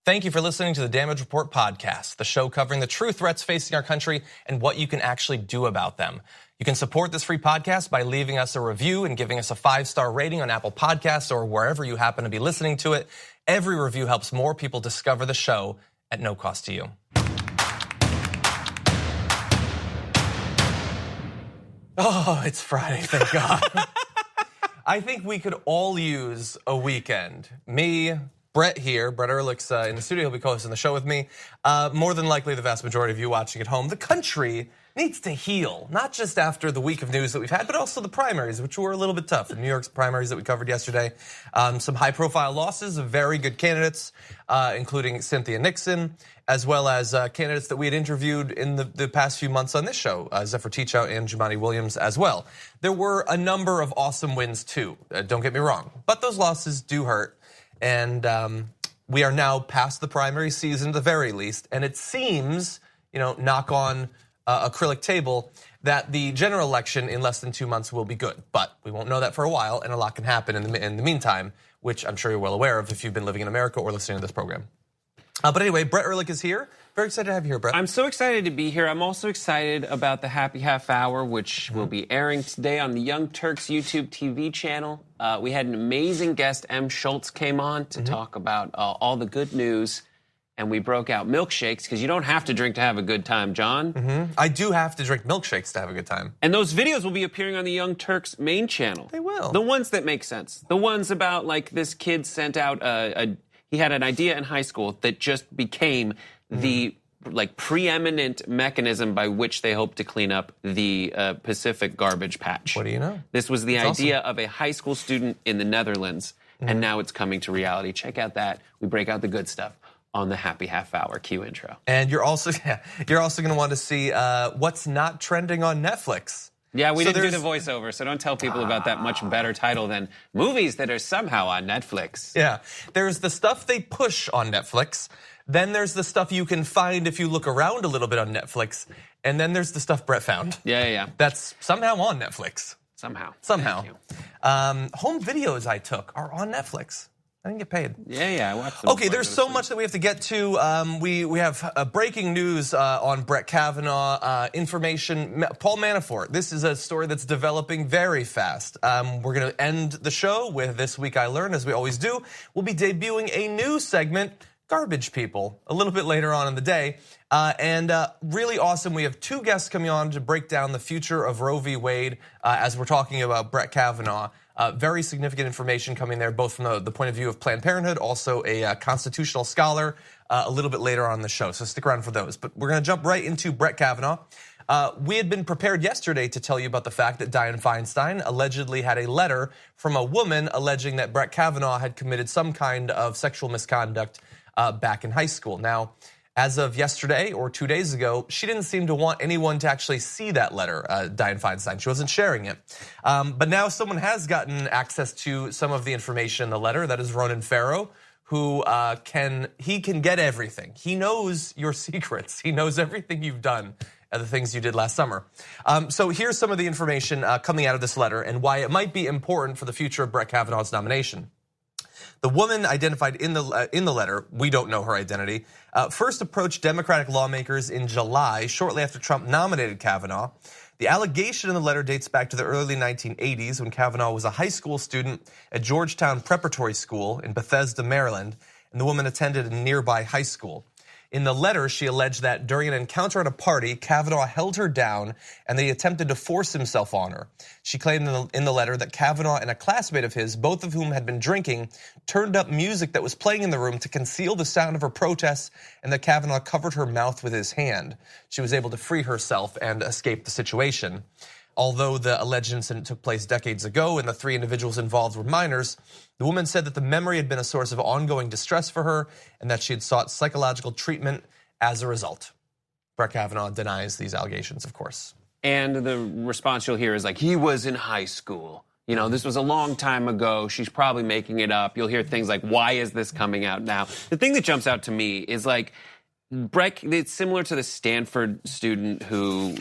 Thank you for listening to the Damage Report podcast, the show covering the true threats facing our country and what you can actually do about them. You can support this free podcast by leaving us a review and giving us a 5-star rating on Apple Podcasts or wherever you happen to be listening to it. Every review helps more people discover the show at no cost to you. Oh, it's Friday, thank God. I think we could all use a weekend. Me, Brett here, Brett Erlich's in the studio, he'll be co-hosting the show with me. More than likely the vast majority of you watching at home. The country needs to heal, not just after the week of news that we've had, but also the primaries, which were a little bit tough. The New York's primaries that we covered yesterday. Some high profile losses of very good candidates, including Cynthia Nixon, as well as candidates that we had interviewed in the past few months on this show, Zephyr Teachout and Jumaane Williams as well. There were a number of awesome wins too, don't get me wrong, but those losses do hurt. And we are now past the primary season at the very least, and it seems, knock on acrylic table, that the general election in less than 2 months will be good. But we won't know that for a while, and a lot can happen in the meantime, which I'm sure you're well aware of if you've been living in America or listening to this program. But anyway, Brett Erlich is here. Very excited to have you here, Brett. I'm so excited to be here. I'm also excited about the Happy Half Hour, which will be airing today on the Young Turks YouTube TV channel. We had an amazing guest, M. Schultz, came on to talk about all the good news, and we broke out milkshakes, because you don't have to drink to have a good time, John. I do have to drink milkshakes to have a good time. And those videos will be appearing on the Young Turks main channel. They will. The ones that make sense. The ones about, like, this kid sent out he had an idea in high school that just became the preeminent mechanism by which they hope to clean up the Pacific garbage patch. What do you know? This was the idea of a high school student in the Netherlands, and now it's coming to reality. Check out that. We break out the good stuff on the Happy Half Hour Q intro. And you're also going to want to see what's not trending on Netflix. Yeah, we didn't do the voiceover, so don't tell people about that much better title than movies that are somehow on Netflix. Yeah, there's the stuff they push on Netflix. Then there's the stuff you can find if you look around a little bit on Netflix. And then there's the stuff Brett found. Yeah. That's somehow on Netflix. Somehow. Home videos I took are on Netflix. I didn't get paid. Yeah, I watched them. Okay, there's so much that we have to get to. We have breaking news on Brett Kavanaugh, information. Paul Manafort, this is a story that's developing very fast. We're gonna end the show with This Week I Learned, as we always do. We'll be debuting a new segment, Garbage People, a little bit later on in the day. And really awesome, we have 2 guests coming on to break down the future of Roe v. Wade as we're talking about Brett Kavanaugh. Very significant information coming there, both from the point of view of Planned Parenthood, also a constitutional scholar a little bit later on in the show. So stick around for those. But we're going to jump right into Brett Kavanaugh. We had been prepared yesterday to tell you about the fact that Dianne Feinstein allegedly had a letter from a woman alleging that Brett Kavanaugh had committed some kind of sexual misconduct back in high school. Now, as of yesterday or 2 days ago, she didn't seem to want anyone to actually see that letter, Dianne Feinstein. She wasn't sharing it. But now someone has gotten access to some of the information in the letter. That is Ronan Farrow, who can get everything. He knows your secrets. He knows everything you've done and the things you did last summer. So here's some of the information coming out of this letter and why it might be important for the future of Brett Kavanaugh's nomination. The woman identified in the letter, we don't know her identity, first approached Democratic lawmakers in July, shortly after Trump nominated Kavanaugh. The allegation in the letter dates back to the early 1980s when Kavanaugh was a high school student at Georgetown Preparatory School in Bethesda, Maryland, and the woman attended a nearby high school. In the letter, she alleged that during an encounter at a party, Kavanaugh held her down and that he attempted to force himself on her. She claimed in the letter that Kavanaugh and a classmate of his, both of whom had been drinking, turned up music that was playing in the room to conceal the sound of her protests, and that Kavanaugh covered her mouth with his hand. She was able to free herself and escape the situation. Although the alleged incident took place decades ago and the 3 individuals involved were minors, the woman said that the memory had been a source of ongoing distress for her and that she had sought psychological treatment as a result. Brett Kavanaugh denies these allegations, of course. And the response you'll hear is like, he was in high school. You know, this was a long time ago. She's probably making it up. You'll hear things like, why is this coming out now? The thing that jumps out to me is like, It's similar to the Stanford student who,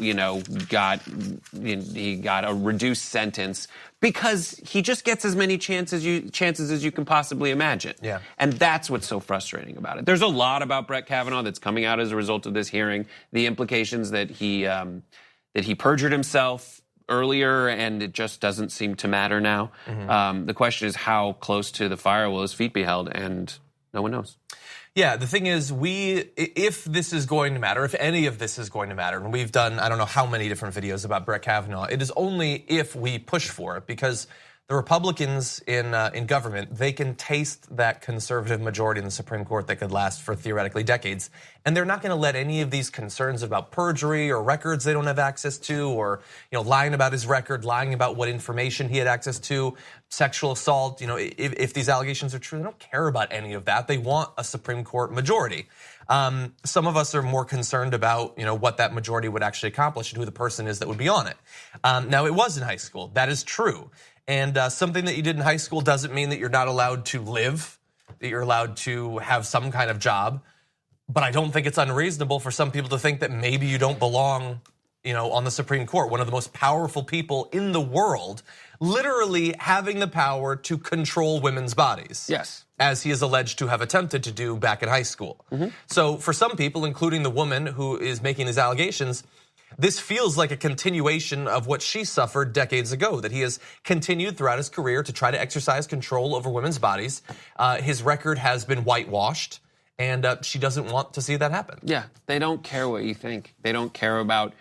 got a reduced sentence because he just gets as many chances as you can possibly imagine. Yeah. And that's what's so frustrating about it. There's a lot about Brett Kavanaugh that's coming out as a result of this hearing. The implications that he perjured himself earlier, and it just doesn't seem to matter now. Mm-hmm. The question is, how close to the fire will his feet be held? And no one knows. Yeah, the thing is, if this is going to matter, if any of this is going to matter, and we've done, I don't know how many different videos about Brett Kavanaugh, it is only if we push for it, because the Republicans in government, they can taste that conservative majority in the Supreme Court that could last for theoretically decades. And they're not going to let any of these concerns about perjury or records they don't have access to, or lying about his record, lying about what information he had access to, sexual assault. If these allegations are true, they don't care about any of that. They want a Supreme Court majority. Some of us are more concerned about what that majority would actually accomplish and who the person is that would be on it. Now, it was in high school. That is true. And something that you did in high school doesn't mean that you're not allowed to live, that you're allowed to have some kind of job. But I don't think it's unreasonable for some people to think that maybe you don't belong, on the Supreme Court. One of the most powerful people in the world, literally having the power to control women's bodies. Yes. As he is alleged to have attempted to do back in high school. Mm-hmm. So for some people, including the woman who is making these allegations, this feels like a continuation of what she suffered decades ago, that he has continued throughout his career to try to exercise control over women's bodies. His record has been whitewashed, and she doesn't want to see that happen. Yeah, they don't care what you think. They don't care about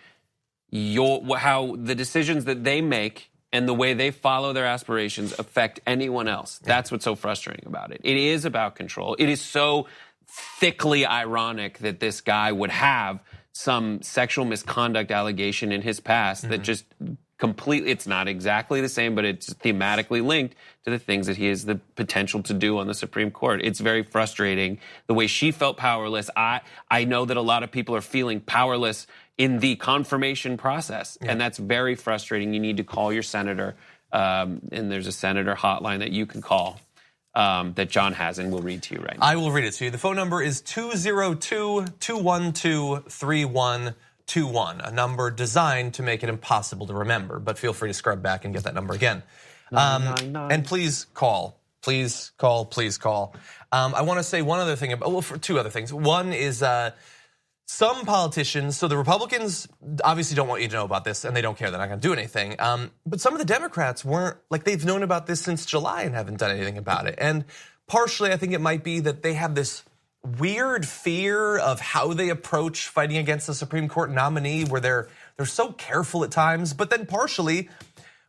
how the decisions that they make and the way they follow their aspirations affect anyone else. Yeah. That's what's so frustrating about it. It is about control. It is so thickly ironic that this guy would have some sexual misconduct allegation in his past that just completely, it's not exactly the same, but it's thematically linked to the things that he has the potential to do on the Supreme Court. It's very frustrating the way she felt powerless. I know that a lot of people are feeling powerless in the confirmation process, and that's very frustrating. You need to call your senator, and there's a senator hotline that you can call. That John has and will read to you right now. I will read it to you. The phone number is 202-212-3121, a number designed to make it impossible to remember, but feel free to scrub back and get that number again. And please call. Please call, please call. I want to say one other thing, for two other things. One is some politicians, so the Republicans obviously don't want you to know about this and they don't care, they're not going to do anything. But some of the Democrats weren't, they've known about this since July and haven't done anything about it. And partially I think it might be that they have this weird fear of how they approach fighting against the Supreme Court nominee, where they're so careful at times. But then partially,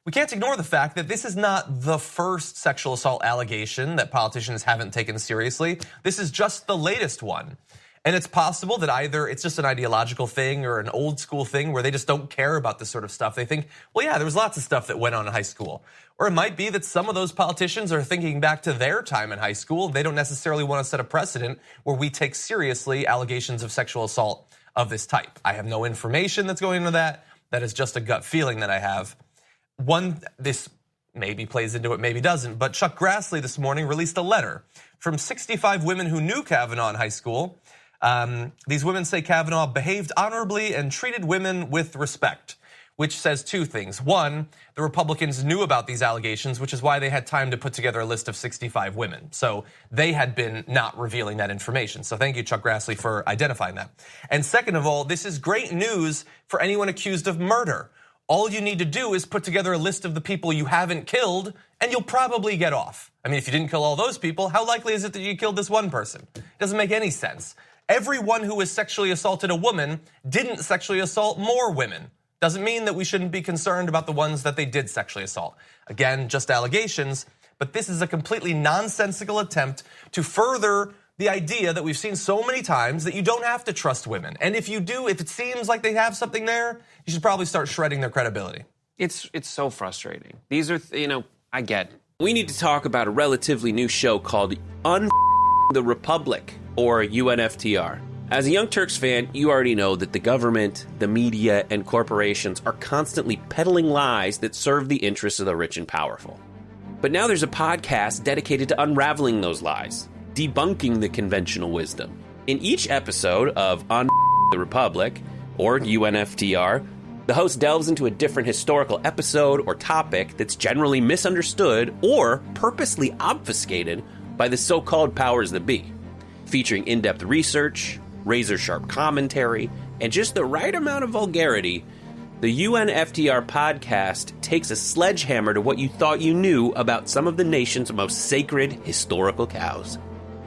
we can't ignore the fact that this is not the first sexual assault allegation that politicians haven't taken seriously. This is just the latest one. And it's possible that either it's just an ideological thing or an old school thing where they just don't care about this sort of stuff. They think, well, yeah, there was lots of stuff that went on in high school. Or it might be that some of those politicians are thinking back to their time in high school. They don't necessarily want to set a precedent where we take seriously allegations of sexual assault of this type. I have no information that's going into that. That is just a gut feeling that I have. This maybe plays into it, maybe doesn't, but Chuck Grassley this morning released a letter from 65 women who knew Kavanaugh in high school. These women say Kavanaugh behaved honorably and treated women with respect, which says two things. One, the Republicans knew about these allegations, which is why they had time to put together a list of 65 women. So they had been not revealing that information. So thank you, Chuck Grassley, for identifying that. And second of all, this is great news for anyone accused of murder. All you need to do is put together a list of the people you haven't killed, and you'll probably get off. I mean, if you didn't kill all those people, how likely is it that you killed this one person? It doesn't make any sense. Everyone who has sexually assaulted a woman didn't sexually assault more women. Doesn't mean that we shouldn't be concerned about the ones that they did sexually assault. Again, just allegations, but this is a completely nonsensical attempt to further the idea that we've seen so many times that you don't have to trust women. And if you do, if it seems like they have something there, you should probably start shredding their credibility. It's so frustrating. These are, I get. We need to talk about a relatively new show called the Republic, or UNFTR. As a Young Turks fan, you already know that the government, the media, and corporations are constantly peddling lies that serve the interests of the rich and powerful. But now there's a podcast dedicated to unraveling those lies, debunking the conventional wisdom, In each episode of On the Republic, or UNFTR, the host delves into a different historical episode or topic that's generally misunderstood or purposely obfuscated by the so-called powers that be, featuring in-depth research, razor-sharp commentary, and just the right amount of vulgarity. The UNFTR podcast takes a sledgehammer to what you thought you knew about some of the nation's most sacred historical cows.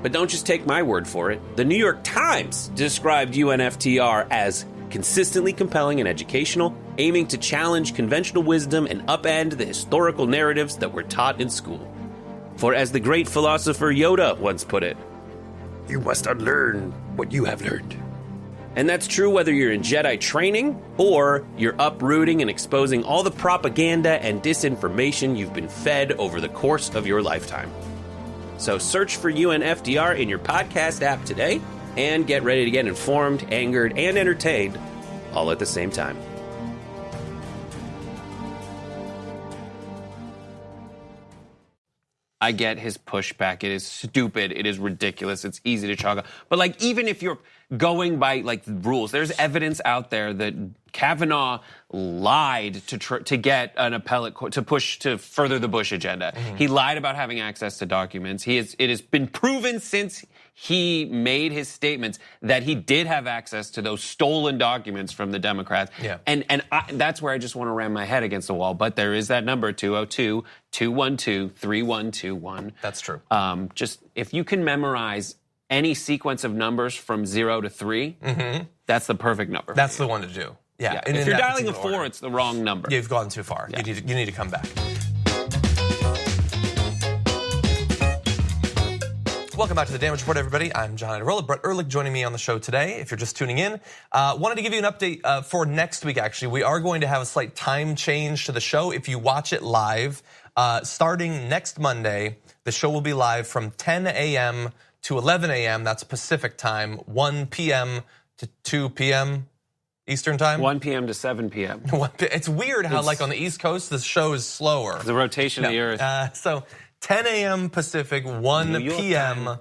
But don't just take my word for it. The New York Times described UNFTR as consistently compelling and educational, aiming to challenge conventional wisdom and upend the historical narratives that were taught in school. For as the great philosopher Yoda once put it, "You must unlearn what you have learned." And that's true whether you're in Jedi training or you're uprooting and exposing all the propaganda and disinformation you've been fed over the course of your lifetime. So search for UNFTR in your podcast app today and get ready to get informed, angered, and entertained all at the same time. I get his pushback. It is stupid. It is ridiculous. It's easy to chalk up. But like, even if you're going by like rules, there's evidence out there that Kavanaugh lied to get an appellate court to push to further the Bush agenda. Mm-hmm. He lied about having access to documents. It has been proven since he made his statements that he did have access to those stolen documents from the Democrats. Yeah. And that's where I just want to ram my head against the wall. But there is that number, 202-212-3121. That's true. Just if you can memorize any sequence of numbers from 0 to 3, that's the perfect number. That's the one to do. Yeah. And if you're dialing a 4, it's the wrong number. You've gone too far. Yeah. You need to come back. Welcome back to the Damage Report, everybody. I'm John Iadarola. Brett Erlich joining me on the show today. If you're just tuning in, wanted to give you an update for next week, actually. We are going to have a slight time change to the show. If you watch it live, starting next Monday, the show will be live from 10 a.m. to 11 a.m. That's Pacific time, 1 p.m. to 2 p.m. Eastern time? 1 p.m. to 7 p.m. It's weird how, like, on the East Coast, the show is slower. The rotation of the Earth. So 10 a.m. Pacific, 1 p.m.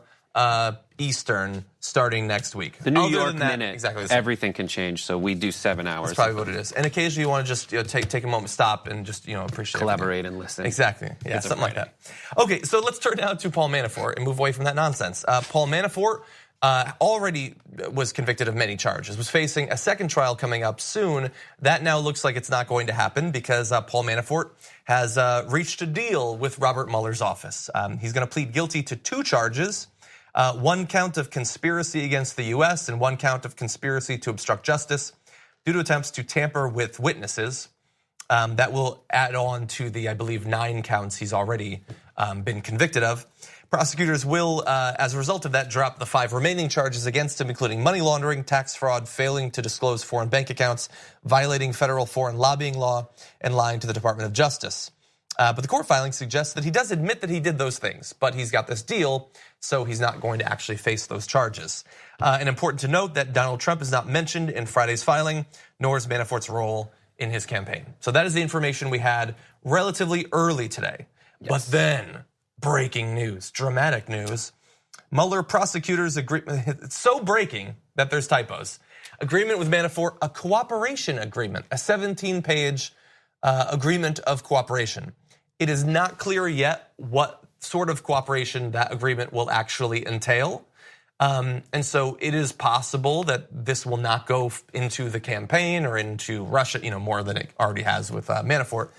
Eastern, starting next week. The New York minute. Exactly. Everything can change, so we do 7 hours. That's probably what it is. And occasionally you want to just take a moment, stop, and just appreciate collaborate and listen. Exactly. Yeah, something like that. Okay, so let's turn now to Paul Manafort and move away from that nonsense. Paul Manafort already was convicted of many charges, was facing a second trial coming up soon. That now looks like it's not going to happen because Paul Manafort has reached a deal with Robert Mueller's office. He's going to plead guilty to 2 charges, 1 count of conspiracy against the U.S. and 1 count of conspiracy to obstruct justice due to attempts to tamper with witnesses. That will add on to the, I believe, 9 counts he's already been convicted of. Prosecutors will, as a result of that, drop the 5 remaining charges against him, including money laundering, tax fraud, failing to disclose foreign bank accounts, violating federal foreign lobbying law, and lying to the Department of Justice. But the court filing suggests that he does admit that he did those things, but he's got this deal, so he's not going to actually face those charges. And important to note that Donald Trump is not mentioned in Friday's filing, nor is Manafort's role in his campaign. So that is the information we had relatively early today. Yes. But then, breaking news, dramatic news. Mueller prosecutors agree, it's so breaking that there's typos. Agreement with Manafort, a cooperation agreement, a 17-page agreement of cooperation. It is not clear yet what sort of cooperation that agreement will actually entail. And so it is possible that this will not go into the campaign or into Russia, more than it already has with Manafort.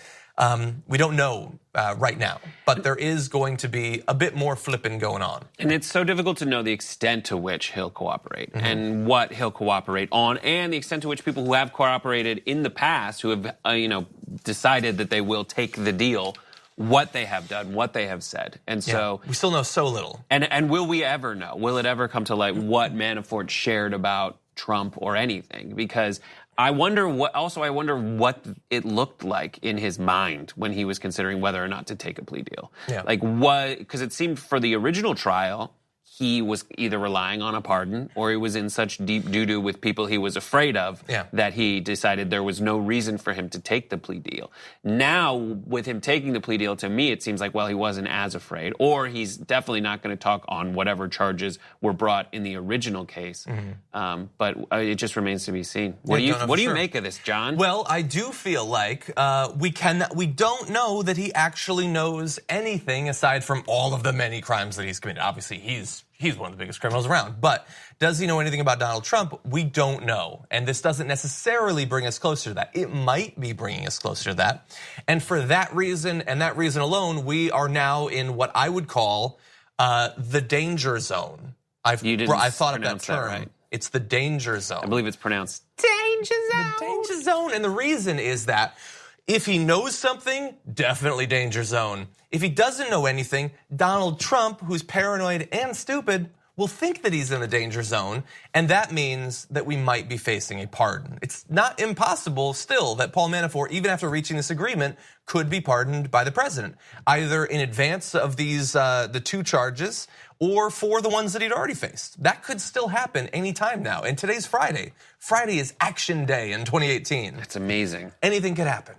We don't know right now, but there is going to be a bit more flipping going on. And it's so difficult to know the extent to which he'll cooperate and what he'll cooperate on, and the extent to which people who have cooperated in the past, who have decided that they will take the deal, what they have done, what they have said. And so we still know so little. And will we ever know? Will it ever come to light what Manafort shared about Trump or anything? Because I wonder what it looked like in his mind when he was considering whether or not to take a plea deal. Yeah. Like what? Because it seemed for the original trial, he was either relying on a pardon or he was in such deep doo-doo with people he was afraid of that he decided there was no reason for him to take the plea deal. Now, with him taking the plea deal, to me, it seems like, well, he wasn't as afraid, or he's definitely not going to talk on whatever charges were brought in the original case. But it just remains to be seen. What do you make of this, John? Well, I do feel like we don't know that he actually knows anything aside from all of the many crimes that he's committed. Obviously, he's one of the biggest criminals around. But does he know anything about Donald Trump? We don't know. And this doesn't necessarily bring us closer to that. It might be bringing us closer to that. And for that reason, and that reason alone, we are now in what I would call the danger zone. I've thought of that term. Right. It's the danger zone. I believe it's pronounced danger zone. The danger zone. And the reason is that if he knows something, definitely danger zone. If he doesn't know anything, Donald Trump, who's paranoid and stupid, will think that he's in the danger zone, and that means that we might be facing a pardon. It's not impossible still that Paul Manafort, even after reaching this agreement, could be pardoned by the president, either in advance of these the 2 charges or for the ones that he'd already faced. That could still happen anytime now. And today's Friday. Friday is action day in 2018. That's amazing. Anything could happen.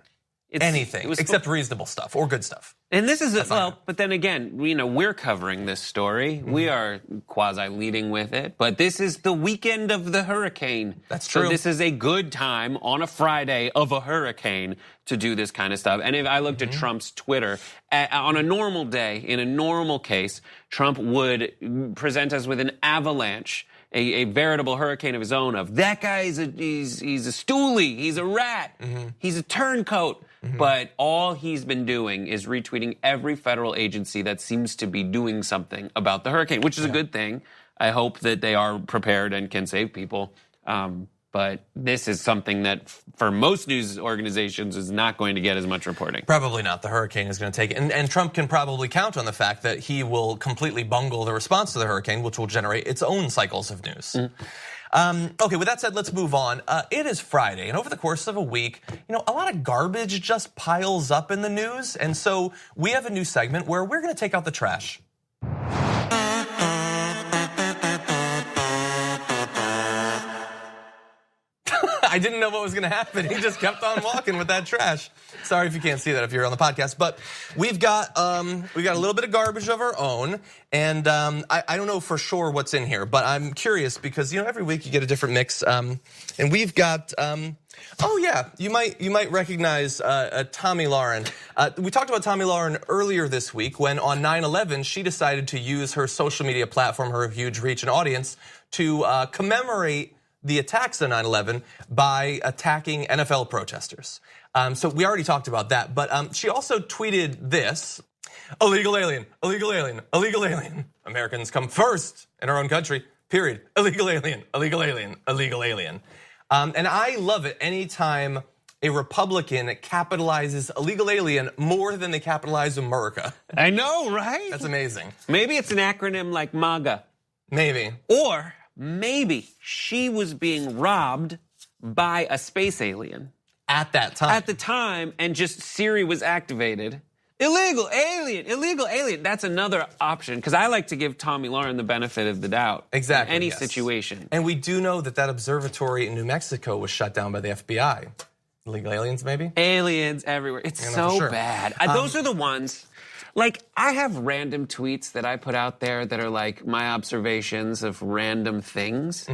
Anything, except reasonable stuff or good stuff. And this is, but then again, we're covering this story. We are quasi-leading with it, but this is the weekend of the hurricane. That's true. So this is a good time on a Friday of a hurricane to do this kind of stuff. And if I looked at Trump's Twitter, on a normal day, in a normal case, Trump would present us with an avalanche, a veritable hurricane of his own of, that guy he's a stoolie, he's a rat, he's a turncoat. But all he's been doing is retweeting every federal agency that seems to be doing something about the hurricane, which is a good thing. I hope that they are prepared and can save people. But this is something that for most news organizations is not going to get as much reporting. Probably not. The hurricane is going to take it. And Trump can probably count on the fact that he will completely bungle the response to the hurricane, which will generate its own cycles of news. Okay, with that said, let's move on. It is Friday, and over the course of a week, a lot of garbage just piles up in the news. And so we have a new segment where we're going to take out the trash. I didn't know what was going to happen. He just kept on walking with that trash. Sorry if you can't see that if you're on the podcast, but we've got a little bit of garbage of our own, and I don't know for sure what's in here, but I'm curious because every week you get a different mix, and we've got. Oh yeah, you might recognize Tomi Lahren. We talked about Tomi Lahren earlier this week when on 9/11 she decided to use her social media platform, her huge reach and audience, to commemorate the attacks on 9/11 by attacking NFL protesters. So we already talked about that, but she also tweeted this: illegal alien, illegal alien, illegal alien. Americans come first in our own country, period. Illegal alien, illegal alien, illegal alien. And I love it anytime a Republican capitalizes illegal alien more than they capitalize America. I know, right? That's amazing. Maybe it's an acronym like MAGA. Maybe. Or maybe she was being robbed by a space alien. At that time. At the time, and just Siri was activated. Illegal alien, illegal alien. That's another option, because I like to give Tomi Lahren the benefit of the doubt. Exactly. In any situation. And we do know that observatory in New Mexico was shut down by the FBI. Illegal aliens, maybe? Aliens everywhere. It's so bad. Those are the ones. Like, I have random tweets that I put out there that are like my observations of random things.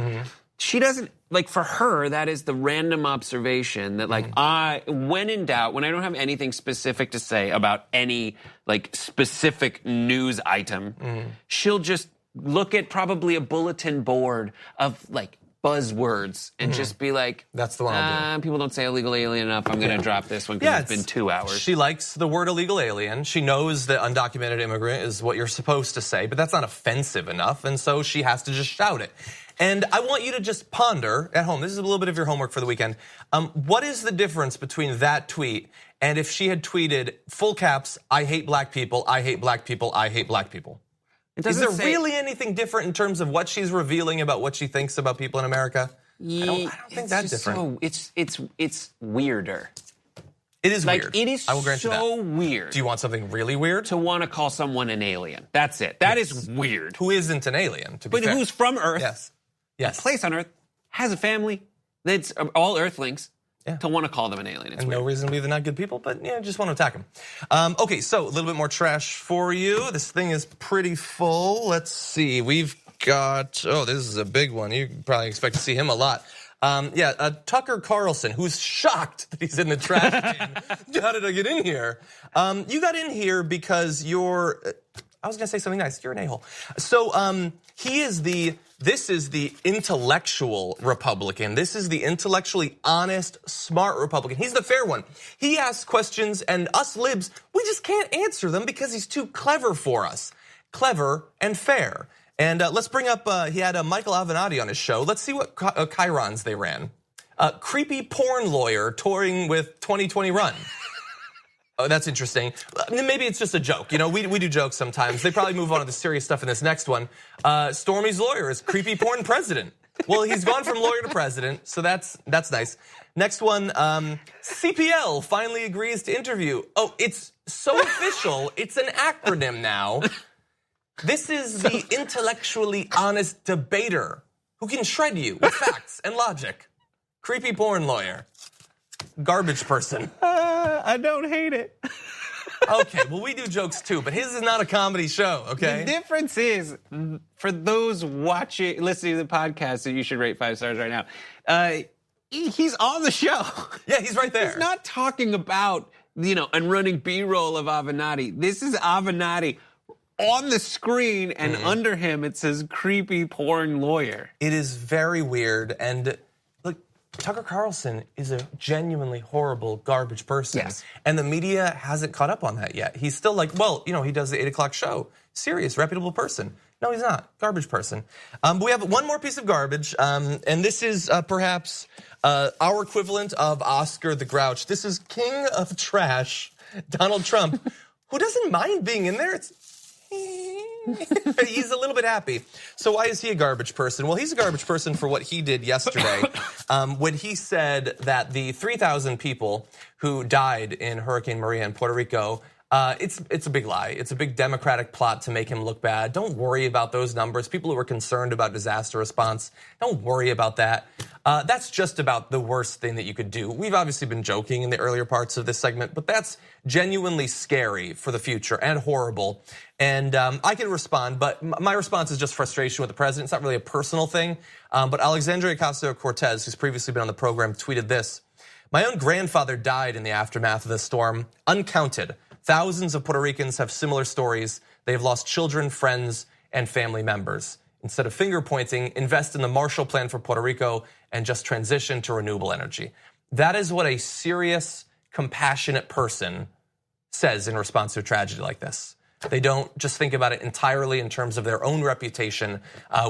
She doesn't, like, for her, that is the random observation that, like, when in doubt, when I don't have anything specific to say about any, like, specific news item, she'll just look at probably a bulletin board of, like, buzzwords and just be like, that's the one I'll do. People don't say illegal alien enough. I'm going to drop this one because it's been 2 hours. She likes the word illegal alien. She knows that undocumented immigrant is what you're supposed to say, but that's not offensive enough. And so she has to just shout it. And I want you to just ponder at home. This is a little bit of your homework for the weekend. What is the difference between that tweet and if she had tweeted full caps, I hate black people, I hate black people, I hate black people? Is there really anything different in terms of what she's revealing about what she thinks about people in America? I don't think that's different. It's weirder. It is like, weird. It is I will grant you that. so weird. Do you want something really weird? To want to call someone an alien. That's it. That is weird. Who isn't an alien, to be But fair. who's from Earth, Yes. a place on Earth, has a family, that's all Earthlings, Yeah. to want to call them an alien. It's And weird. no reason to believe they're not good people, but yeah, just want to attack them. Okay, so a little bit more trash for you. This thing is pretty full. Let's see. We've got, this is a big one. You probably expect to see him a lot. Tucker Carlson, who's shocked that he's in the trash can. How did I get in here? You got in here because you're, I was going to say something nice. You're an a-hole. So this is the intellectual Republican. This is the intellectually honest, smart Republican. He's the fair one. He asks questions and us libs, we just can't answer them because he's too clever for us. Clever and fair. And let's bring up, he had Michael Avenatti on his show. Let's see what chyrons they ran. Creepy porn lawyer touring with 2020 run. Oh, that's interesting. Maybe it's just a joke. You know, we do jokes sometimes. They probably move on to the serious stuff in this next one. Stormy's lawyer is creepy porn president. Well, he's gone from lawyer to president, so that's nice. Next one, CPL finally agrees to interview. Oh, it's so official. It's an acronym now. This is the intellectually honest debater who can shred you with facts and logic. Creepy porn lawyer. Garbage person. I don't hate it. Okay, well, we do jokes too, but his is not a comedy show, okay? The difference is, for those listening to the podcast, that you should rate 5 stars right now, he's on the show. Yeah, he's right there. He's not talking about, and running B-roll of Avenatti. This is Avenatti on the screen, and under him it says creepy porn lawyer. It is very weird, and look, Tucker Carlson is a genuinely horrible garbage person. Yes. And the media hasn't caught up on that yet. He's still like, well, he does the 8 o'clock show. Serious, reputable person. No, he's not. Garbage person. But we have one more piece of garbage, and this is perhaps our equivalent of Oscar the Grouch. This is king of trash, Donald Trump, who doesn't mind being in there. He's a little bit happy. So why is he a garbage person? Well, he's a garbage person for what he did yesterday when he said that the 3,000 people who died in Hurricane Maria in Puerto Rico, it's a big lie. It's a big Democratic plot to make him look bad. Don't worry about those numbers. People who are concerned about disaster response, don't worry about that. That's just about the worst thing that you could do. We've obviously been joking in the earlier parts of this segment, but that's genuinely scary for the future and horrible. And I can respond, but my response is just frustration with the president. It's not really a personal thing. But Alexandria Ocasio-Cortez, who's previously been on the program, tweeted this. My own grandfather died in the aftermath of the storm, uncounted. Thousands of Puerto Ricans have similar stories. They have lost children, friends, and family members. Instead of finger pointing, invest in the Marshall Plan for Puerto Rico and just transition to renewable energy. That is what a serious, compassionate person says in response to a tragedy like this. They don't just think about it entirely in terms of their own reputation,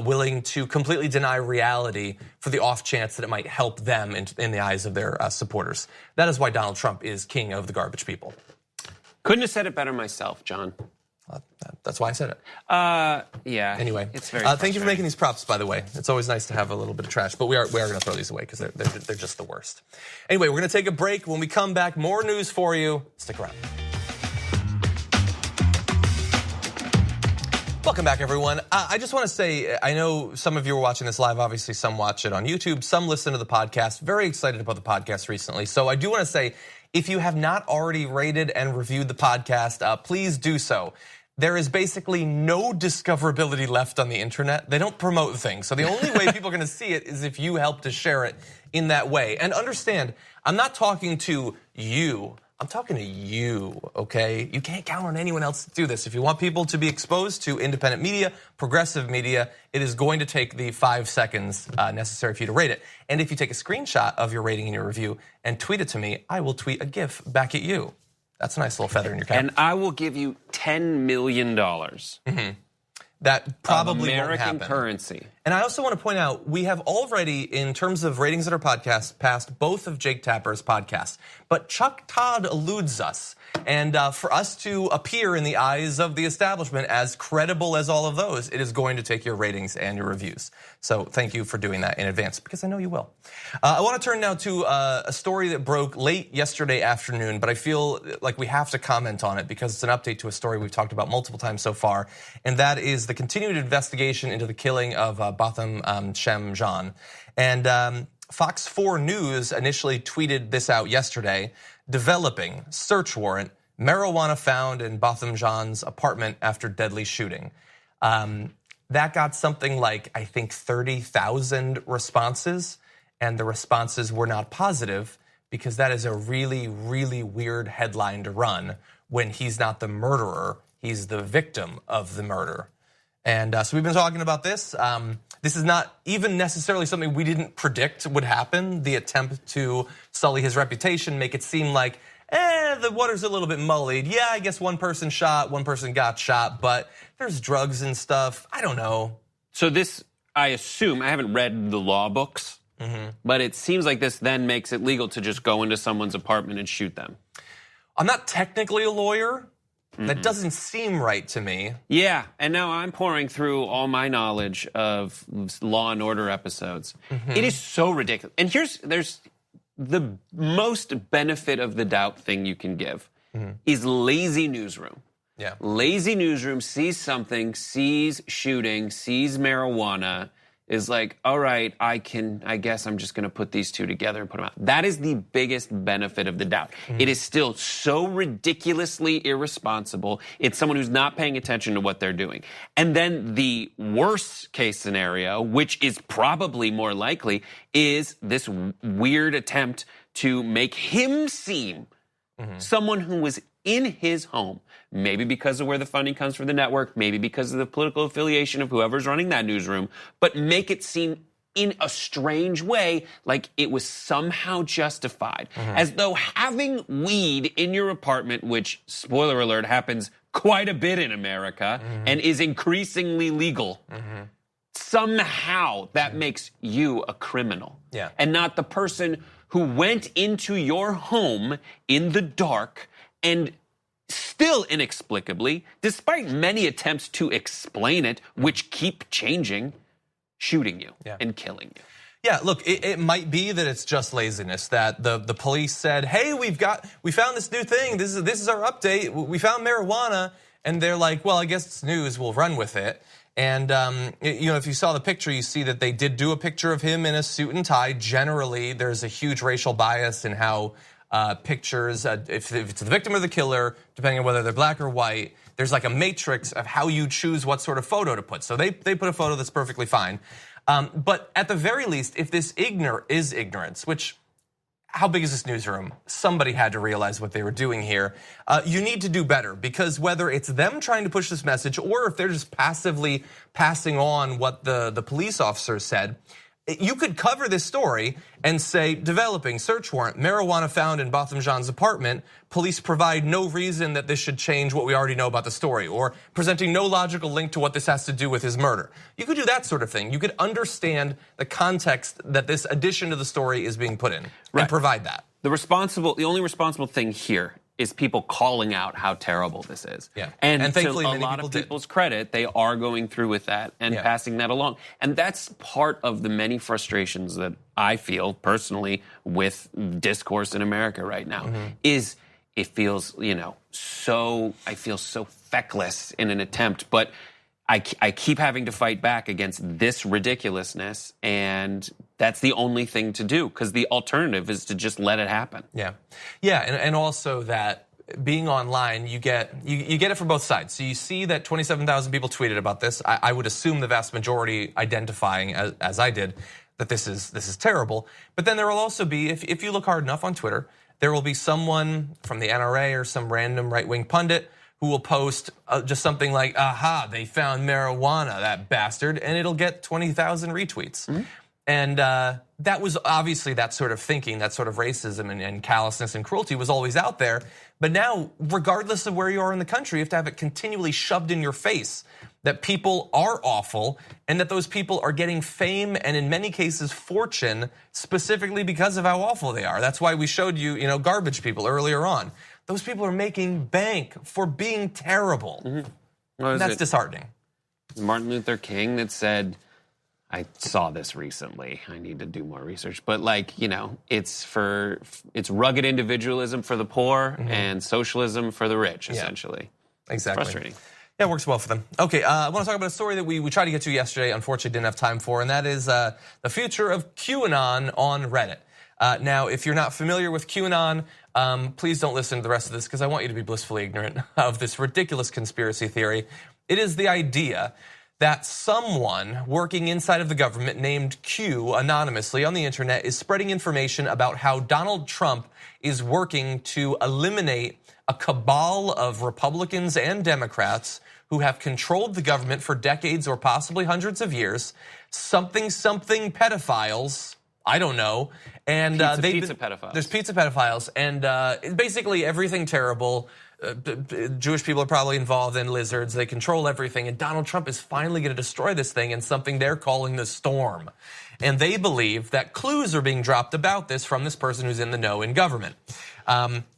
willing to completely deny reality for the off chance that it might help them in the eyes of their supporters. That is why Donald Trump is king of the garbage people. Couldn't have said it better myself, John. That's why I said it. Yeah. Anyway, it's very thank you for making these props, by the way. It's always nice to have a little bit of trash, but we are going to throw these away because they're just the worst. Anyway, we're going to take a break. When we come back, more news for you. Stick around. Welcome back, everyone. I just want to say, I know some of you are watching this live. Obviously, some watch it on YouTube. Some listen to the podcast. Very excited about the podcast recently. So I do want to say, if you have not already rated and reviewed the podcast, please do so. There is basically no discoverability left on the internet. They don't promote things. So the only way people are going to see it is if you help to share it in that way. And understand, I'm not talking to you. I'm talking to you, okay? You can't count on anyone else to do this. If you want people to be exposed to independent media, progressive media, it is going to take the 5 seconds necessary for you to rate it. And if you take a screenshot of your rating and your review and tweet it to me, I will tweet a GIF back at you. That's a nice little feather in your cap. And I will give you $10 million. That probably won't American happen. currency. And I also want to point out, we have already, in terms of ratings at our podcast, passed both of Jake Tapper's podcasts. But Chuck Todd eludes us. And for us to appear in the eyes of the establishment as credible as all of those, it is going to take your ratings and your reviews. So thank you for doing that in advance, because I know you will. I want to turn now to a story that broke late yesterday afternoon, but I feel like we have to comment on it because it's an update to a story we've talked about multiple times so far, and that is the continued investigation into the killing of Botham Shem-Jan. And Fox 4 News initially tweeted this out yesterday: developing search warrant, marijuana found in Botham Jean's apartment after deadly shooting. That got something like, I think, 30,000 responses, and the responses were not positive because that is a really, really weird headline to run when he's not the murderer, he's the victim of the murder. And so we've been talking about this. This is not even necessarily something we didn't predict would happen, the attempt to sully his reputation, make it seem like, the water's a little bit muddied. Yeah, I guess one person shot, one person got shot, but there's drugs and stuff. I don't know. So this, I assume, I haven't read the law books, but it seems like this then makes it legal to just go into someone's apartment and shoot them. I'm not technically a lawyer. That doesn't seem right to me. Yeah, and now I'm pouring through all my knowledge of Law and Order episodes. It is so ridiculous. And there's the most benefit of the doubt thing you can give is lazy newsroom. Yeah. Lazy newsroom sees something, sees shooting, sees marijuana, is like, all right, I guess I'm just gonna put these two together and put them out. That is the biggest benefit of the doubt. It is still so ridiculously irresponsible. It's someone who's not paying attention to what they're doing. And then the worst case scenario, which is probably more likely, is this weird attempt to make him seem someone who was in his home, maybe because of where the funding comes from the network, maybe because of the political affiliation of whoever's running that newsroom, but make it seem in a strange way like it was somehow justified. As though having weed in your apartment, which, spoiler alert, happens quite a bit in America and is increasingly legal, somehow that makes you a criminal. Yeah. And not the person who went into your home in the dark and still inexplicably, despite many attempts to explain it, which keep changing, shooting you and killing you. Yeah, look, it might be that it's just laziness, that the police said, hey, we found this new thing, this is our update, we found marijuana, and they're like, well, I guess it's news, we'll run with it. And if you saw the picture, you see that they did do a picture of him in a suit and tie. Generally, there's a huge racial bias in how pictures, if it's the victim or the killer, depending on whether they're black or white, there's like a matrix of how you choose what sort of photo to put. So they put a photo that's perfectly fine. But at the very least, if this is ignorance, which, how big is this newsroom? Somebody had to realize what they were doing here. You need to do better, because whether it's them trying to push this message or if they're just passively passing on what the police officer said, you could cover this story and say, developing search warrant, marijuana found in Botham Jean's apartment, police provide no reason that this should change what we already know about the story, or presenting no logical link to what this has to do with his murder. You could do that sort of thing. You could understand the context that this addition to the story is being put in and provide that. The only responsible thing here is people calling out how terrible this is. Yeah. And thankfully, to a many lot people of people's credit, they are going through with that and passing that along. And that's part of the many frustrations that I feel personally with discourse in America right now, is it feels, I feel so feckless in an attempt, but I keep having to fight back against this ridiculousness, and that's the only thing to do, because the alternative is to just let it happen. Yeah, and also that being online, you get it from both sides. So you see that 27,000 people tweeted about this. I would assume the vast majority identifying, as I did, that this is terrible. But then there will also be, if you look hard enough on Twitter, there will be someone from the NRA or some random right-wing pundit who will post just something like, aha, they found marijuana, that bastard, and it'll get 20,000 retweets. And that was obviously that sort of thinking, that sort of racism and callousness and cruelty was always out there. But now, regardless of where you are in the country, you have to have it continually shoved in your face that people are awful and that those people are getting fame and in many cases fortune specifically because of how awful they are. That's why we showed you, garbage people earlier on. Those people are making bank for being terrible. That's disheartening. Martin Luther King that said, I saw this recently. I need to do more research. But it's rugged individualism for the poor and socialism for the rich, essentially. Yeah, exactly. It's frustrating. Yeah, it works well for them. Okay, I want to talk about a story that we tried to get to yesterday, unfortunately didn't have time for, and that is the future of QAnon on Reddit. Now, if you're not familiar with QAnon, please don't listen to the rest of this because I want you to be blissfully ignorant of this ridiculous conspiracy theory. It is the idea that someone working inside of the government named Q anonymously on the internet is spreading information about how Donald Trump is working to eliminate a cabal of Republicans and Democrats who have controlled the government for decades or possibly hundreds of years, something pedophiles, I don't know, and pizza pedophiles. There's pizza pedophiles, and basically everything terrible. Jewish people are probably involved in lizards. They control everything, and Donald Trump is finally going to destroy this thing in something they're calling the storm. And they believe that clues are being dropped about this from this person who's in the know in government.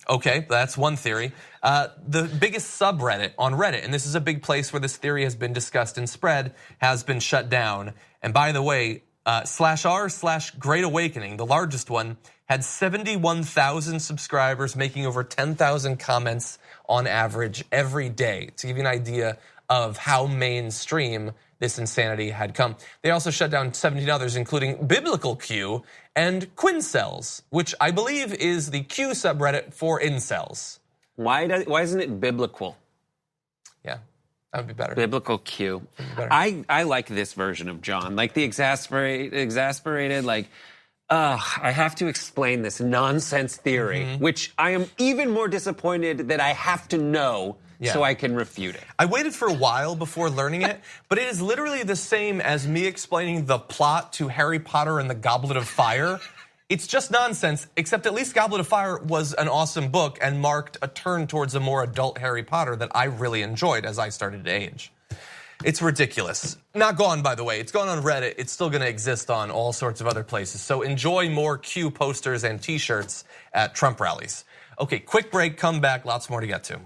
Okay, that's one theory. The biggest subreddit on Reddit, and this is a big place where this theory has been discussed and spread, has been shut down. And by the way, /r/Great Awakening, the largest one, had 71,000 subscribers, making over 10,000 comments on average every day, to give you an idea of how mainstream this insanity had come. They also shut down 17 others, including Biblical Q and Quincels, which I believe is the Q subreddit for incels. Why isn't it biblical? Yeah, that would be better. Biblical Q. I like this version of John, like the exasperated, like, I have to explain this nonsense theory, which I am even more disappointed that I have to know so I can refute it. I waited for a while before learning it, but it is literally the same as me explaining the plot to Harry Potter and the Goblet of Fire. It's just nonsense, except at least Goblet of Fire was an awesome book and marked a turn towards a more adult Harry Potter that I really enjoyed as I started to age. It's ridiculous. Not gone, by the way. It's gone on Reddit. It's still going to exist on all sorts of other places. So enjoy more Q posters and T-shirts at Trump rallies. Okay, quick break, come back, lots more to get to.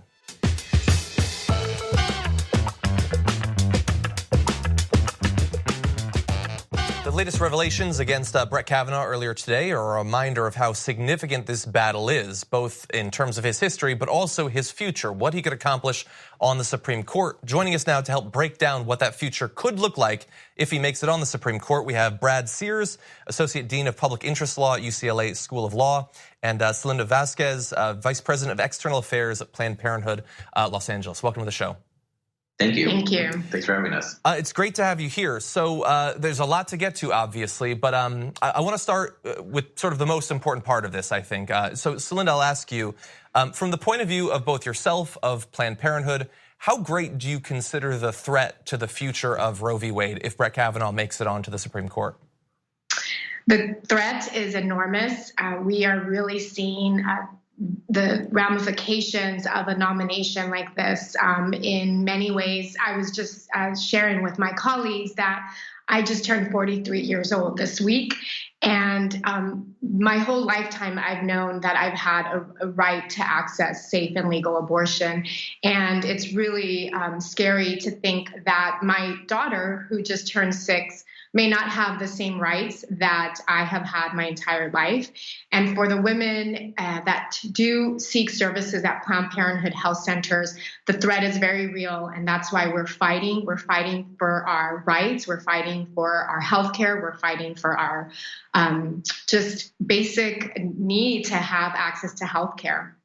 The latest revelations against Brett Kavanaugh earlier today are a reminder of how significant this battle is, both in terms of his history, but also his future, what he could accomplish on the Supreme Court. Joining us now to help break down what that future could look like if he makes it on the Supreme Court, we have Brad Sears, Associate Dean of Public Interest Law at UCLA School of Law, and Celinda Vázquez, Vice President of External Affairs at Planned Parenthood, Los Angeles. Welcome to the show. Thank you. Thank you. Thanks for having us. It's great to have you here. So there's a lot to get to, obviously, but I want to start with sort of the most important part of this, I think. So Celinda, I'll ask you, from the point of view of both yourself, of Planned Parenthood, how great do you consider the threat to the future of Roe v. Wade if Brett Kavanaugh makes it onto the Supreme Court? The threat is enormous. We are really seeing the ramifications of a nomination like this in many ways. I was just sharing with my colleagues that I just turned 43 years old this week. And my whole lifetime, I've known that I've had a right to access safe and legal abortion. And it's really scary to think that my daughter, who just turned 6, may not have the same rights that I have had my entire life. And for the women that do seek services at Planned Parenthood health centers, the threat is very real. And that's why we're fighting. We're fighting for our rights. We're fighting for our health care. We're fighting for our just basic need to have access to health care.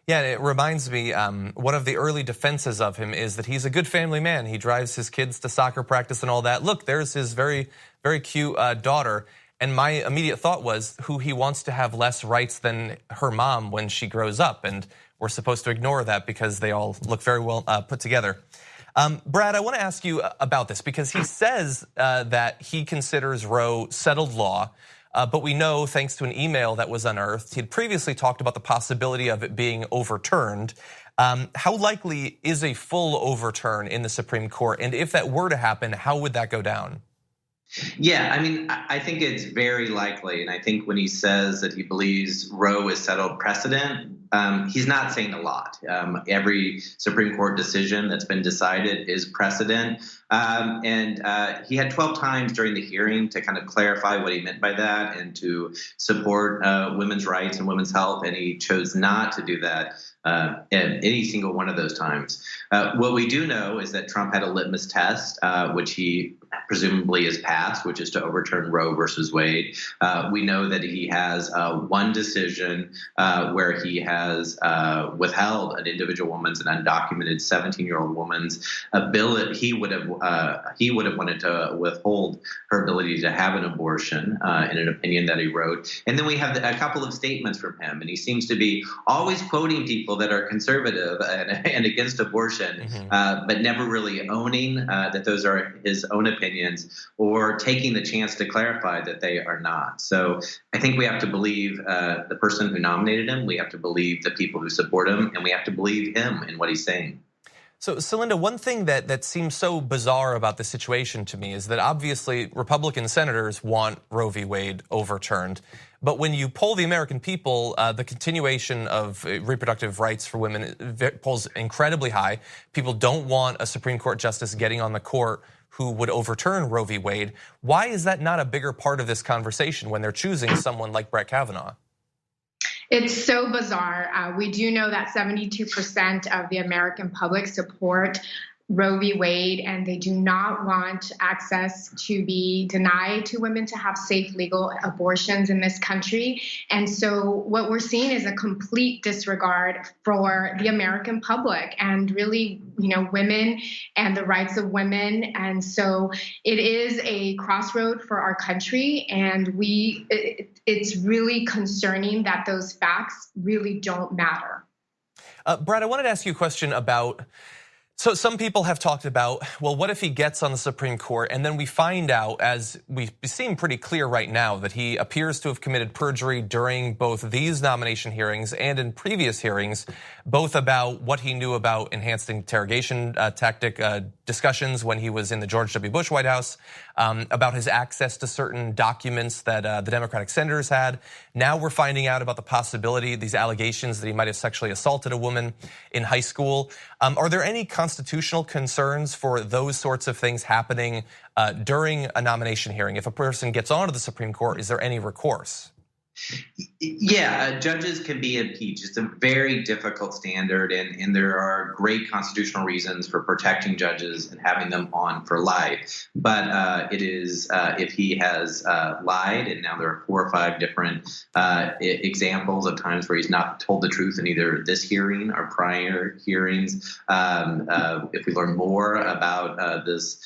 Yeah, it reminds me, one of the early defenses of him is that he's a good family man. He drives his kids to soccer practice and all that. Look, there's his very, very cute daughter. And my immediate thought was who he wants to have less rights than her mom when she grows up. And we're supposed to ignore that because they all look very well put together. Brad, I want to ask you about this because he says that he considers Roe settled law. But we know, thanks to an email that was unearthed, he had previously talked about the possibility of it being overturned. How likely is a full overturn in the Supreme Court? And if that were to happen, how would that go down? Yeah, I mean, I think it's very likely. And I think when he says that he believes Roe is settled precedent, he's not saying a lot. Every Supreme Court decision that's been decided is precedent. And he had 12 times during the hearing to kind of clarify what he meant by that and to support women's rights and women's health. And he chose not to do that at any single one of those times. What we do know is that Trump had a litmus test, which he presumably has passed, which is to overturn Roe versus Wade. We know that he has one decision where he has withheld an individual woman's, an undocumented 17-year-old woman's ability. He would have wanted to withhold her ability to have an abortion in an opinion that he wrote. And then we have a couple of statements from him, and he seems to be always quoting people that are conservative and against abortion, but never really owning that those are his own opinions or taking the chance to clarify that they are not. So I think we have to believe the person who nominated him. We have to believe the people who support him, and we have to believe him in what he's saying. So, Celinda, one thing that seems so bizarre about this situation to me is that obviously Republican senators want Roe v. Wade overturned. But when you poll the American people, the continuation of reproductive rights for women polls incredibly high. People don't want a Supreme Court justice getting on the court who would overturn Roe v. Wade. Why is that not a bigger part of this conversation when they're choosing someone like Brett Kavanaugh? It's so bizarre. We do know that 72% of the American public support Roe v. Wade, and they do not want access to be denied to women to have safe legal abortions in this country. And so what we're seeing is a complete disregard for the American public and really, women and the rights of women. And so it is a crossroad for our country. And it's really concerning that those facts really don't matter. Brad, I wanted to ask you a question about, so some people have talked about, well, what if he gets on the Supreme Court and then we find out, as we seem pretty clear right now, that he appears to have committed perjury during both these nomination hearings and in previous hearings, both about what he knew about enhanced interrogation tactic discussions when he was in the George W. Bush White House, about his access to certain documents that the Democratic senators had. Now we're finding out about the possibility, these allegations that he might have sexually assaulted a woman in high school. Are there any constitutional concerns for those sorts of things happening during a nomination hearing? If a person gets onto the Supreme Court, is there any recourse? Yeah, judges can be impeached. It's a very difficult standard, and there are great constitutional reasons for protecting judges and having them on for life. But it is, if he has lied, and now there are 4 or 5 different examples of times where he's not told the truth in either this hearing or prior hearings. If we learn more about this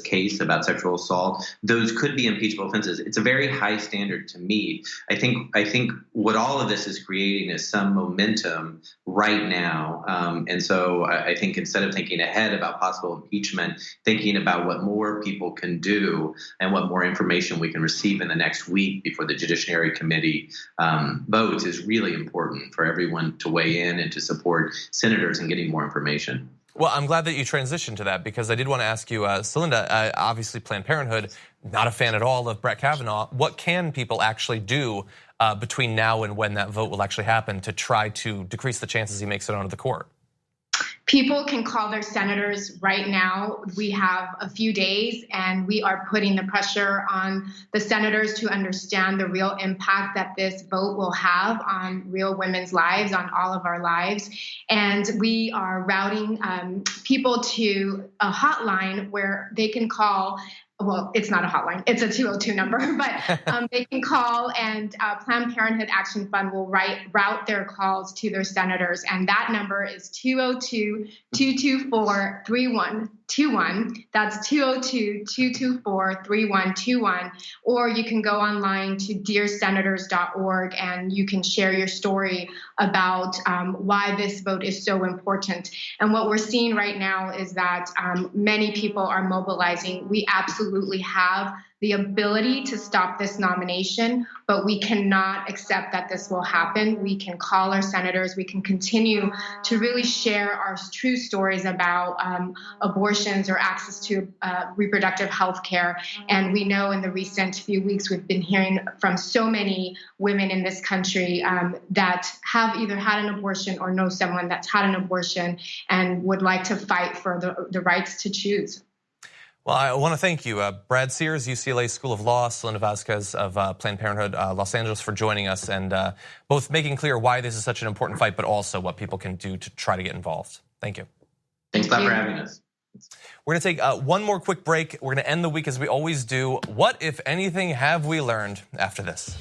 case about sexual assault, those could be impeachable offenses. It's a very high standard to meet. I think what all of this is creating is some momentum right now. And so I think instead of thinking ahead about possible impeachment, thinking about what more people can do and what more information we can receive in the next week before the Judiciary Committee votes is really important for everyone to weigh in and to support senators in getting more information. Well, I'm glad that you transitioned to that, because I did want to ask you, Celinda, obviously Planned Parenthood, not a fan at all of Brett Kavanaugh. What can people actually do between now and when that vote will actually happen to try to decrease the chances he makes it onto the court? People can call their senators right now. We have a few days, and we are putting the pressure on the senators to understand the real impact that this vote will have on real women's lives, on all of our lives. And we are routing people to a hotline where they can call. Well, it's not a hotline, it's a 202 number, but they can call, and Planned Parenthood Action Fund will route their calls to their senators. And that number is 202-224-3121. That's 202-224-3121. Or you can go online to dearsenators.org and you can share your story about why this vote is so important. And what we're seeing right now is that many people are mobilizing. We absolutely have the ability to stop this nomination, but we cannot accept that this will happen. We can call our senators. We can continue to really share our true stories about abortions or access to reproductive health care. And we know in the recent few weeks, we've been hearing from so many women in this country that have either had an abortion or know someone that's had an abortion and would like to fight for the rights to choose. Well, I want to thank you, Brad Sears, UCLA School of Law, Celinda Vázquez of Planned Parenthood Los Angeles, for joining us and both making clear why this is such an important fight, but also what people can do to try to get involved. Thank you. Thanks a lot for having us. We're going to take one more quick break. We're going to end the week as we always do. What, if anything, have we learned after this?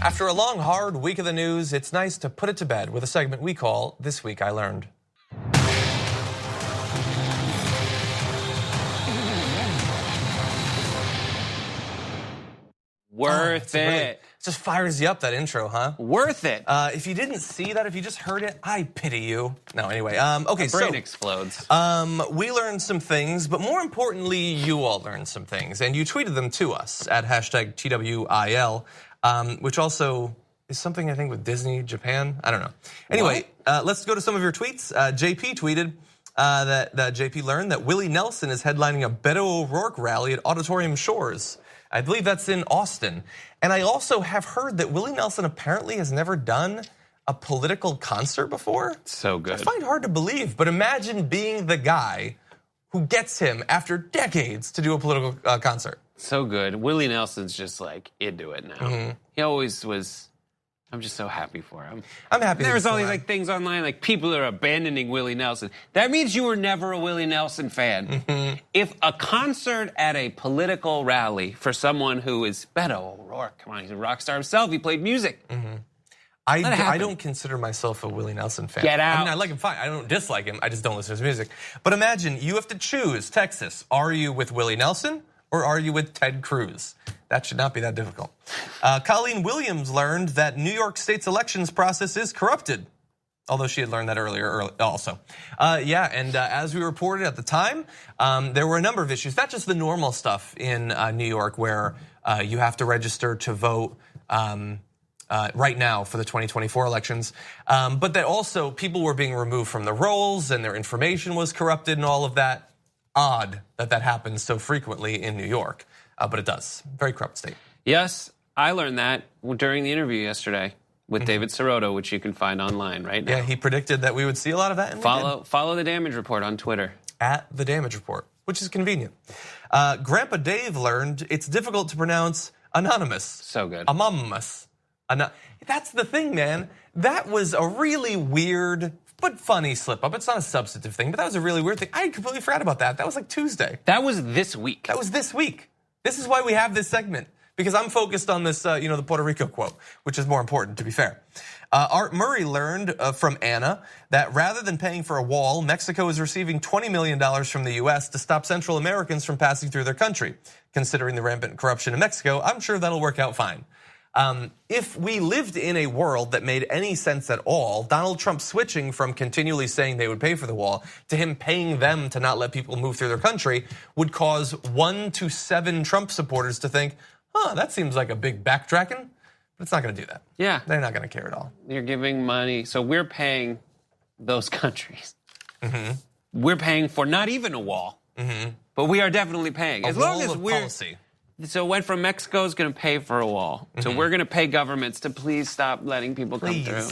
After a long, hard week of the news, it's nice to put it to bed with a segment we call This Week I Learned. Worth it. Just fires you up, that intro, huh? Worth it. If you didn't see that, if you just heard it, I pity you. No, anyway. Okay, My brain explodes. We learned some things, but more importantly, you all learned some things, and you tweeted them to us at hashtag TWIL, which also is something I think with Disney, Japan. I don't know. Anyway, let's go to some of your tweets. JP tweeted that JP learned that Willie Nelson is headlining a Beto O'Rourke rally at Auditorium Shores. I believe that's in Austin. And I also have heard that Willie Nelson apparently has never done a political concert before. So good. I find hard to believe, but imagine being the guy who gets him after decades to do a political concert. So good. Willie Nelson's just like into it now. He always was. I'm just so happy for him. I'm happy. There's all these like things online, like people are abandoning Willie Nelson. That means you were never a Willie Nelson fan. If a concert at a political rally for someone who is Beto O'Rourke, come on, he's a rock star himself. He played music. I don't consider myself a Willie Nelson fan. Get out. I mean, I like him fine. I don't dislike him. I just don't listen to his music. But imagine you have to choose, Texas. Are you with Willie Nelson or are you with Ted Cruz? That should not be that difficult. Colleen Williams learned that New York State's elections process is corrupted, although she had learned that earlier also. As we reported at the time, there were a number of issues, not just the normal stuff in New York where you have to register to vote right now for the 2024 elections, but that also people were being removed from the rolls and their information was corrupted and all of that. Odd that happens so frequently in New York. But it does. Very corrupt state. Yes, I learned that during the interview yesterday with David Sirotto, which you can find online right now. Yeah, he predicted that we would see a lot of that. And follow the Damage Report on Twitter. At the Damage Report, which is convenient. Grandpa Dave learned it's difficult to pronounce anonymous. So good. Anonymous. That's the thing, man. That was a really weird but funny slip up. It's not a substantive thing, but that was a really weird thing. I completely forgot about that. That was like Tuesday. That was this week. This is why we have this segment, because I'm focused on this, the Puerto Rico quote, which is more important, to be fair. Art Murray learned from Anna that rather than paying for a wall, Mexico is receiving $20 million from the U.S. to stop Central Americans from passing through their country. Considering the rampant corruption in Mexico, I'm sure that'll work out fine. If we lived in a world that made any sense at all, Donald Trump switching from continually saying they would pay for the wall to him paying them to not let people move through their country would cause 1 to 7 Trump supporters to think, that seems like a big backtracking. But it's not going to do that. Yeah. They're not going to care at all. You're giving money. So we're paying those countries. We're paying for not even a wall. But we are definitely paying. As long as we're policy. So it went from Mexico's going to pay for a wall. So we're going to pay governments to please stop letting people come through.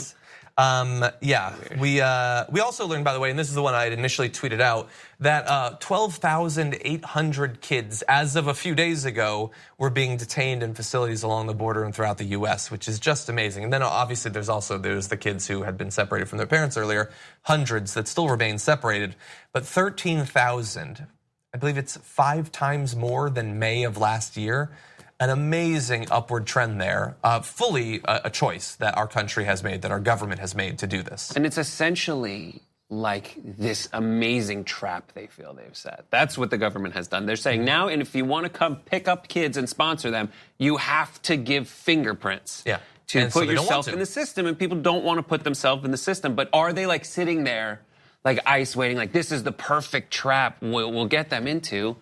We also learned, by the way, and this is the one I had initially tweeted out, that 12,800 kids, as of a few days ago, were being detained in facilities along the border and throughout the U.S., which is just amazing. And then obviously there's the kids who had been separated from their parents earlier, hundreds that still remain separated, but 13,000. I believe it's 5 times more than May of last year. An amazing upward trend there. Fully a choice that our country has made, that our government has made to do this. And it's essentially like this amazing trap they feel they've set. That's what the government has done. They're saying now, and if you want to come pick up kids and sponsor them, you have to give fingerprints. To put yourself in the system, and people don't want to put themselves in the system. But are they like sitting there like ICE waiting, like this is the perfect trap we'll get them into.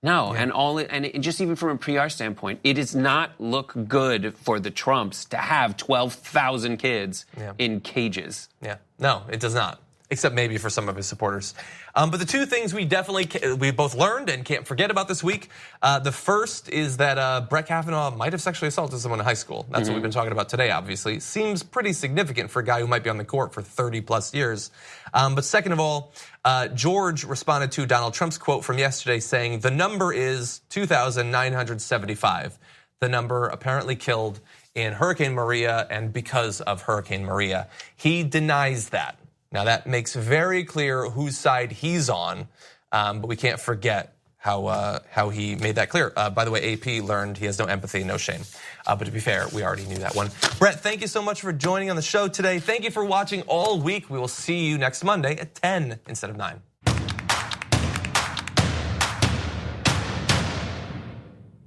No, and just even from a PR standpoint, it does not look good for the Trumps to have 12,000 kids in cages. Yeah, no, it does not. Except maybe for some of his supporters. But the two things we both learned and can't forget about this week. The first is that Brett Kavanaugh might have sexually assaulted someone in high school. That's what we've been talking about today, obviously. Seems pretty significant for a guy who might be on the court for 30 plus years. But second of all, George responded to Donald Trump's quote from yesterday saying, the number is 2,975. The number apparently killed in Hurricane Maria and because of Hurricane Maria. He denies that. Now that makes very clear whose side he's on, but we can't forget how he made that clear. By the way, AP learned he has no empathy, no shame. But to be fair, we already knew that one. Brett, thank you so much for joining on the show today. Thank you for watching all week. We will see you next Monday at 10 instead of 9.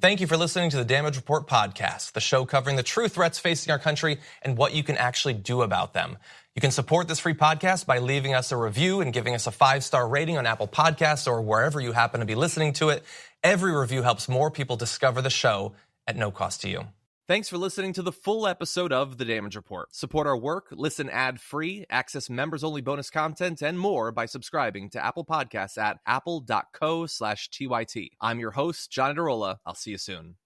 Thank you for listening to the Damage Report podcast, the show covering the true threats facing our country and what you can actually do about them. You can support this free podcast by leaving us a review and giving us a 5-star rating on Apple Podcasts or wherever you happen to be listening to it. Every review helps more people discover the show at no cost to you. Thanks for listening to the full episode of The Damage Report. Support our work, listen ad-free, access members-only bonus content, and more by subscribing to Apple Podcasts at apple.co/TYT. I'm your host, John Adarola. I'll see you soon.